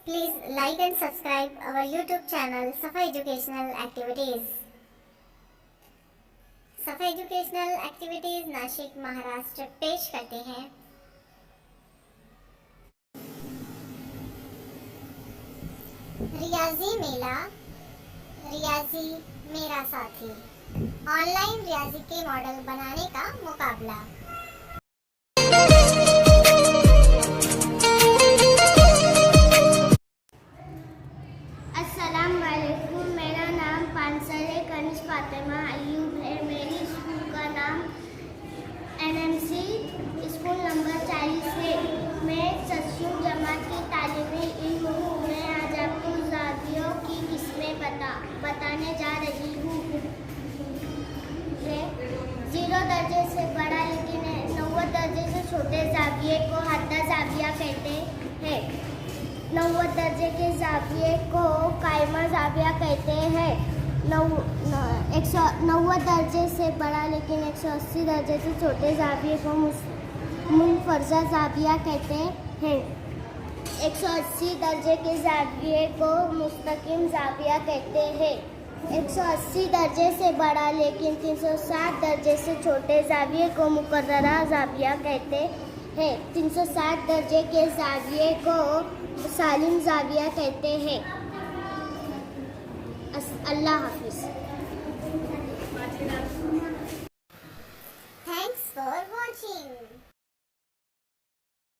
Please like and subscribe our YouTube channel Safa Educational Activities. सफा educational activities Nashik Maharashtra पेश करते हैं रियाजी मेला, रियाजी मेरा साथी, ऑनलाइन रियाजी के मॉडल बनाने का मुकाबला। अस्सलाम वालेकुम। मेरा नाम पानसरे कनिश फातिमा अयूब है। मेरी स्कूल का नाम एनएमसी स्कूल नंबर 40 है। मैं 6वीं जमात की तालिबे इल्म हूँ। मैं आज आपको ज़ावियों की किस्में बताने जा रही हूँ। 0 दर्जे से बड़ा लेकिन 90 दर्जे से छोटे ज़ाविये को हद्दा ज़ाविया कहते हैं। 90 दर्जे के ज़ाविये को कायमा ज़ाविया कहते हैं। 90 दर्जे से बड़ा लेकिन 180 दर्जे से छोटे ज़ाविये को मुनफरजा ज़ाविया कहते हैं। 180 दर्जे के ज़ाविये को मुस्तकिम ज़ाविया कहते हैं। 180 दर्जे से बड़ा लेकिन 360 दर्जे से छोटे ज़ाविये को मुकर्ररा ज़ाविया कहते हैं। 360 दर्जे के ज़ाविये को सालिम ज़ाविया कहते हैं। अल्लाह हाफिज़। Thanks for watching.